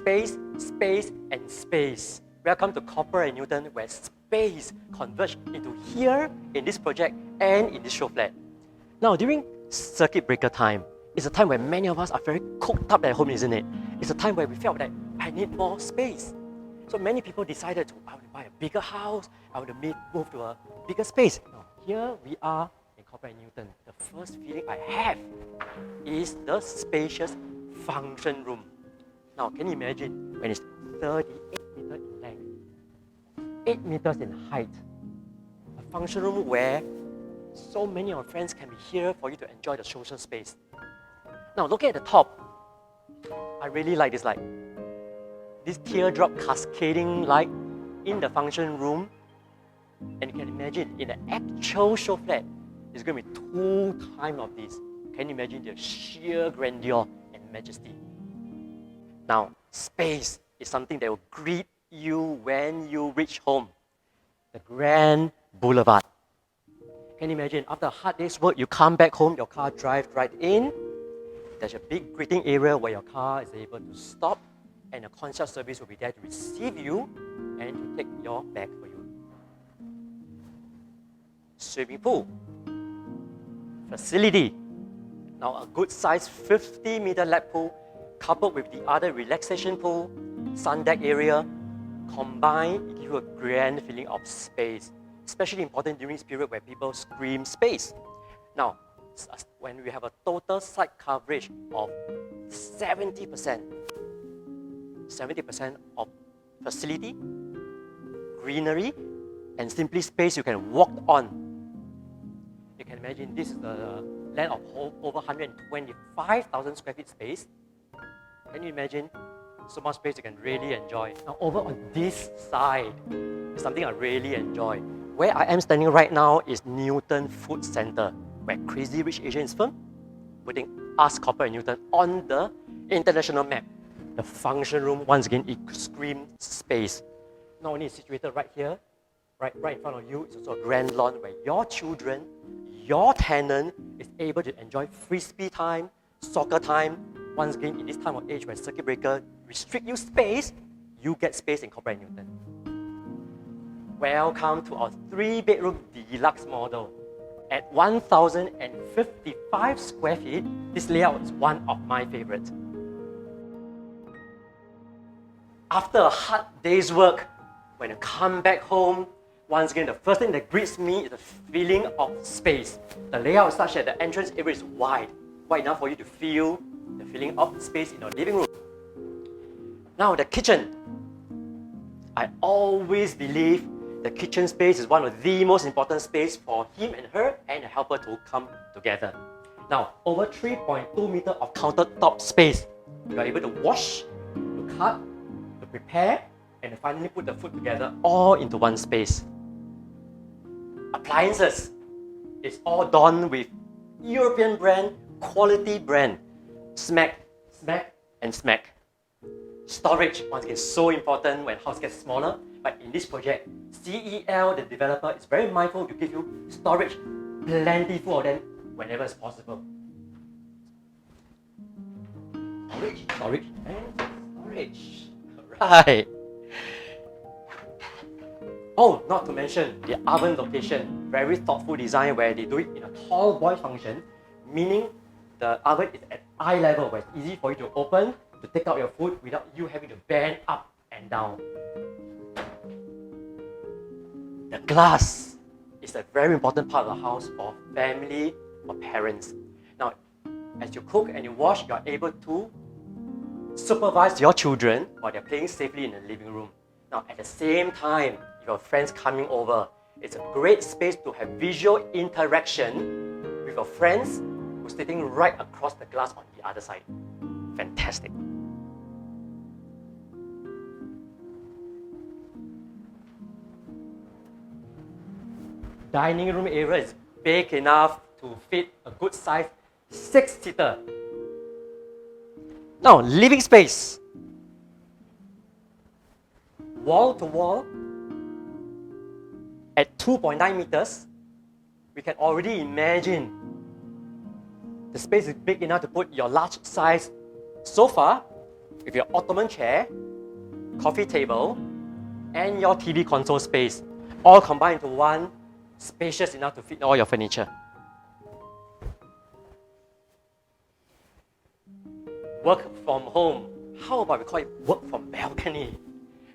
space, space, and space. Welcome to Kopar and Newton, where space converge into here in this project and in this show flat. Now, during circuit breaker time, it's a time where many of us are very cooped up at home, isn't it? It's a time where we felt that I need more space. So many people decided to, I want to buy a bigger house, I want to move to a bigger space. Now, here we are in Kopar and Newton. The first feeling I have is the spacious function room. Now, can you imagine when it's 38 meters in length, 8 meters in height, a function room where so many of our friends can be here for you to enjoy the social space. Now, looking at the top, I really like this light. This teardrop cascading light in the function room. And you can imagine, in the actual show flat, it's going to be 2 times of this. Can you imagine the sheer grandeur and majesty? Now, space is something that will greet you when you reach home. The Grand Boulevard. Can you imagine, after a hard day's work, you come back home, your car drives right in. There's a big greeting area where your car is able to stop, and a concierge service will be there to receive you and to take your bag for you. Swimming pool. Facility. Now, a good sized 50-meter lap pool coupled with the other relaxation pool, sun deck area, combined, it gives you a grand feeling of space. Especially important during this period where people scream space. Now, when we have a total site coverage of 70% of facility, greenery, and simply space you can walk on. You can imagine this is the land of over 125,000 square feet space. Can you imagine so much space you can really enjoy? Now, over on this side is something I really enjoy. Where I am standing right now is Newton Food Center, where Crazy Rich Asians firm putting us, Kopar and Newton, on the international map. The function room, once again, it screams space. Not only is it situated right here, right in front of you, it's also a grand lawn where your children, your tenant, is able to enjoy frisbee time, soccer time. Once again, in this time of age where circuit breaker restrict you space, you get space in Kopar and Newton. Welcome to our 3-bedroom deluxe model. At 1,055 square feet, this layout is one of my favorites. After a hard day's work, when you come back home, once again, the first thing that greets me is the feeling of space. The layout is such that the entrance area is wide enough for you to feel the feeling of space in your living room. Now, the kitchen. I always believe the kitchen space is one of the most important space for him and her and the helper to come together. Now, over 3.2 meters of countertop space. You are able to wash, to cut, to prepare, and to finally put the food together all into one space. Appliances. It's all done with European brand, quality brand. Smack, and smack. Storage, once again, so important when house gets smaller. But in this project, CEL, the developer, is very mindful to give you storage, plentiful of them, whenever it's possible. Storage, and storage. Right. Oh, not to mention the oven location. Very thoughtful design where they do it in a tall boy function, meaning the oven is at eye level where it's easy for you to open, to take out your food without you having to bend up and down. The glass is a very important part of the house for family, for parents. Now, as you cook and you wash, you are able to supervise your children while they're playing safely in the living room. Now, at the same time, if your friends coming over, it's a great space to have visual interaction with your friends who's sitting right across the glass on the other side. Fantastic. Dining room area is big enough to fit a good size 6-seater. Now, living space. Wall to wall at 2.9 meters, we can already imagine the space is big enough to put your large size sofa with your ottoman chair, coffee table, and your TV console space, all combined into one, spacious enough to fit all your furniture. Work from home. How about we call it work from balcony?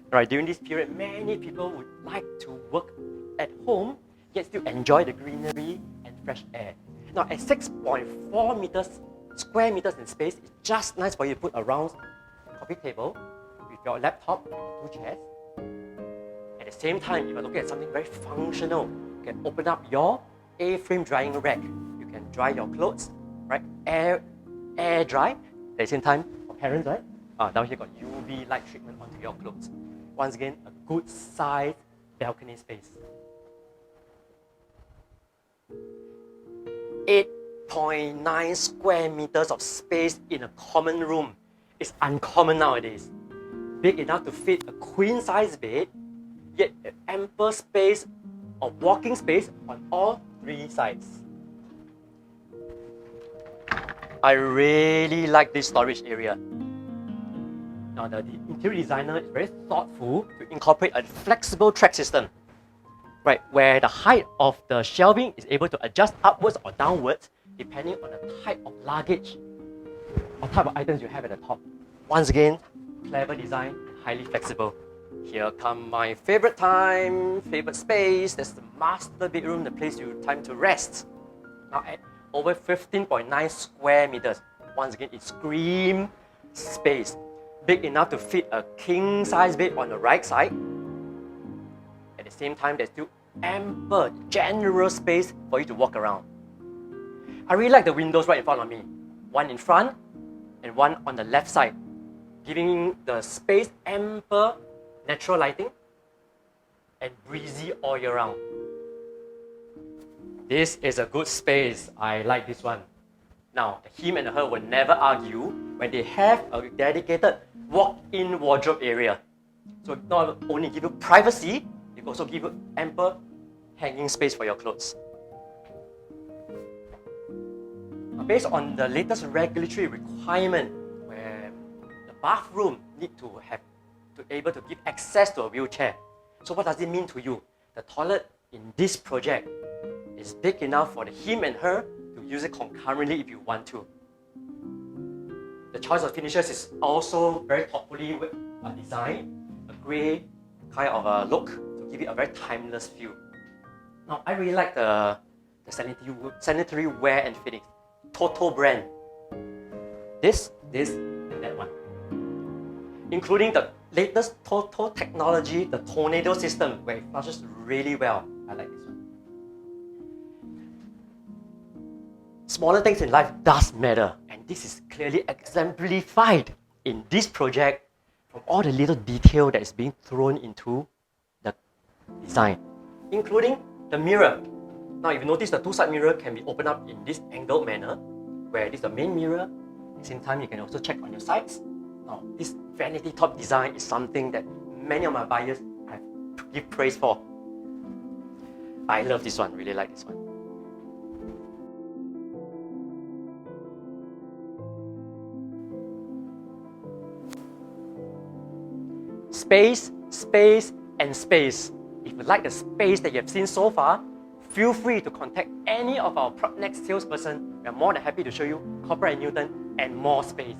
Right, during this period, many people would like to work at home, yet still enjoy the greenery and fresh air. Now, at 6.4 square meters in space, it's just nice for you to put a round coffee table with your laptop and 2 chairs. At the same time, if you're looking at something very functional, you can open up your A-frame drying rack. You can dry your clothes, right? Air dry. At the same time, for parents, right? Down here got UV light treatment onto your clothes. Once again, a good sized balcony space. 8.9 square meters of space in a common room is uncommon nowadays. Big enough to fit a queen size bed, yet ample space of walking space on all 3 sides. I really like this storage area. Now, the interior designer is very thoughtful to incorporate a flexible track system, right, where the height of the shelving is able to adjust upwards or downwards depending on the type of luggage or type of items you have at the top. Once again, clever design, highly flexible. Here come my favorite space. That's the master bedroom, the place you time to rest. Now, at over 15.9 square meters. Once again, it screams space. Big enough to fit a king-size bed on the right side. At the same time, there's still ample, generous space for you to walk around. I really like the windows right in front of me. One in front and one on the left side, giving the space ample natural lighting and breezy all year round. This is a good space. I like this one. Now, him and her will never argue when they have a dedicated walk-in wardrobe area. So it not only give you privacy, it also give you ample hanging space for your clothes. Now, based on the latest regulatory requirement, where the bathroom need to able to give access to a wheelchair. So what does it mean to you? The toilet in this project is big enough for him and her to use it concurrently if you want to. The choice of finishes is also very thoughtfully designed, a grey kind of a look to give it a very timeless feel. Now, I really like the sanitary wear and fittings. Toto brand. This, and that one. Including the latest Toto technology, the tornado system, where it flushes really well. I like this one. Smaller things in life does matter, and this is clearly exemplified in this project from all the little detail that is being thrown into the design, including the mirror. Now, if you notice, the 2-side mirror can be opened up in this angled manner, where this is the main mirror. At the same time, you can also check on your sides. Now, this vanity top design is something that many of my buyers have give praise for. I love this one, really like this one. Space, space, and space. If you like the space that you have seen so far, feel free to contact any of our next salesperson. We are more than happy to show you Kopar & Newton and more space.